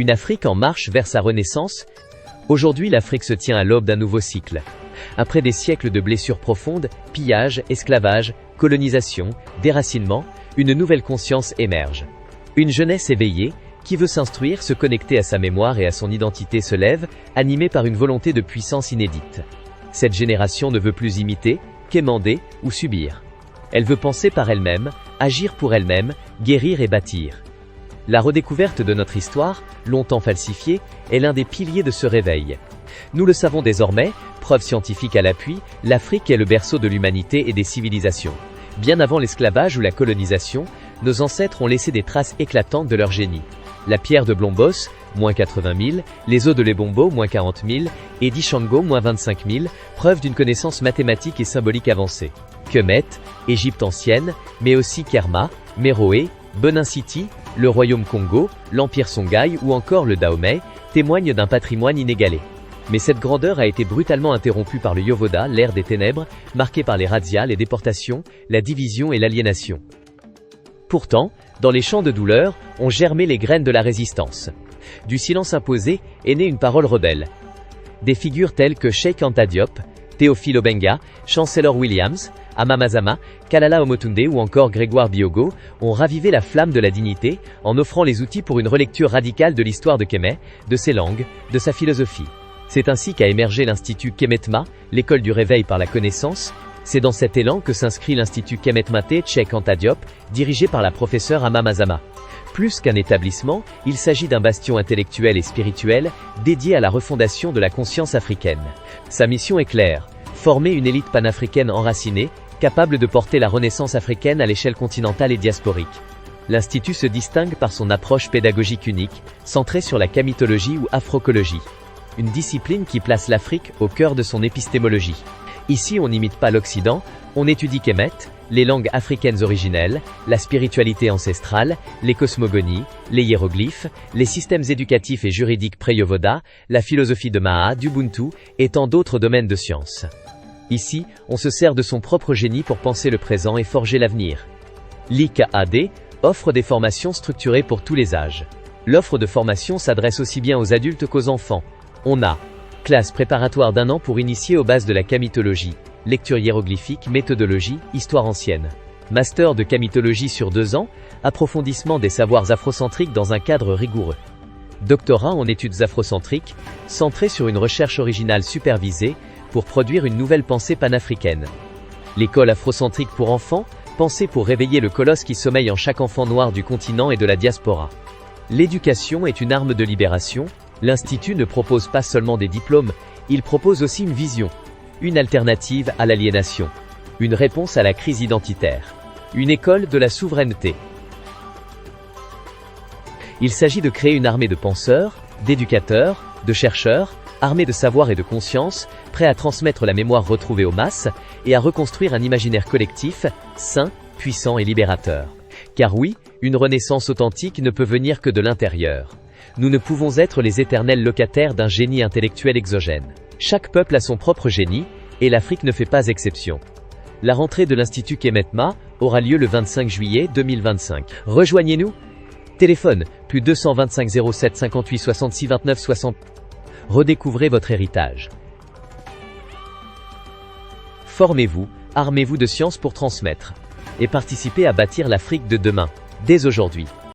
Une Afrique en marche vers sa renaissance. Aujourd'hui, l'Afrique se tient à l'aube d'un nouveau cycle. Après des siècles de blessures profondes, pillage, esclavage, colonisation, déracinement, une nouvelle conscience émerge. Une jeunesse éveillée, qui veut s'instruire, se connecter à sa mémoire et à son identité se lève, animée par une volonté de puissance inédite. Cette génération ne veut plus imiter, quémander ou subir. Elle veut penser par elle-même, agir pour elle-même, guérir et bâtir. La redécouverte de notre histoire, longtemps falsifiée, est l'un des piliers de ce réveil. Nous le savons désormais, preuve scientifique à l'appui, l'Afrique est le berceau de l'humanité et des civilisations. Bien avant l'esclavage ou la colonisation, nos ancêtres ont laissé des traces éclatantes de leur génie. La pierre de Blombos, moins 80 000, les os de Lebombo, moins 40 000, et d'Ishango, moins 25 000, preuve d'une connaissance mathématique et symbolique avancée. Kemet, Égypte ancienne, mais aussi Kerma, Méroé, Benin City, le royaume Congo, l'empire Songhai ou encore le Dahomey, témoignent d'un patrimoine inégalé. Mais cette grandeur a été brutalement interrompue par le Yovoda, l'ère des ténèbres, marquée par les razzias, les déportations, la division et l'aliénation. Pourtant, dans les champs de douleur, ont germé les graines de la résistance. Du silence imposé est née une parole rebelle. Des figures telles que Cheikh Anta Diop, Théophile Obenga, Chancellor Williams, Amamazama, Kalala Omotunde ou encore Grégoire Biogo ont ravivé la flamme de la dignité en offrant les outils pour une relecture radicale de l'histoire de Kémé, de ses langues, de sa philosophie. C'est ainsi qu'a émergé l'Institut Kemetma, l'école du réveil par la connaissance. C'est dans cet élan que s'inscrit l'Institut Kemetmate Cheikh Anta Diop, dirigé par la professeure Amamazama. Plus qu'un établissement, il s'agit d'un bastion intellectuel et spirituel, dédié à la refondation de la conscience africaine. Sa mission est claire, former une élite panafricaine enracinée, capable de porter la renaissance africaine à l'échelle continentale et diasporique. L'Institut se distingue par son approche pédagogique unique, centrée sur la kamitologie ou afrocologie. Une discipline qui place l'Afrique au cœur de son épistémologie. Ici, on n'imite pas l'Occident, on étudie Kemet, les langues africaines originelles, la spiritualité ancestrale, les cosmogonies, les hiéroglyphes, les systèmes éducatifs et juridiques pré-Yovoda, la philosophie de Maha, d'Ubuntu et tant d'autres domaines de science. Ici, on se sert de son propre génie pour penser le présent et forger l'avenir. L'IKAD offre des formations structurées pour tous les âges. L'offre de formation s'adresse aussi bien aux adultes qu'aux enfants. On a classe préparatoire d'1 an pour initier aux bases de la kamitologie, lecture hiéroglyphique, méthodologie, histoire ancienne. Master de kamitologie sur 2 ans, approfondissement des savoirs afrocentriques dans un cadre rigoureux. Doctorat en études afrocentriques, centré sur une recherche originale supervisée, pour produire une nouvelle pensée panafricaine. L'école afrocentrique pour enfants, pensée pour réveiller le colosse qui sommeille en chaque enfant noir du continent et de la diaspora. L'éducation est une arme de libération. L'Institut ne propose pas seulement des diplômes, il propose aussi une vision, une alternative à l'aliénation, une réponse à la crise identitaire, une école de la souveraineté. Il s'agit de créer une armée de penseurs, d'éducateurs, de chercheurs, armés de savoir et de conscience, prêts à transmettre la mémoire retrouvée aux masses et à reconstruire un imaginaire collectif, sain, puissant et libérateur. Car oui, une renaissance authentique ne peut venir que de l'intérieur. Nous ne pouvons être les éternels locataires d'un génie intellectuel exogène. Chaque peuple a son propre génie, et l'Afrique ne fait pas exception. La rentrée de l'Institut Kemetma aura lieu le 25 juillet 2025. Rejoignez-nous. Téléphone, plus 225 07 58 66 29 60. Redécouvrez votre héritage. Formez-vous, armez-vous de science pour transmettre. Et participez à bâtir l'Afrique de demain, dès aujourd'hui.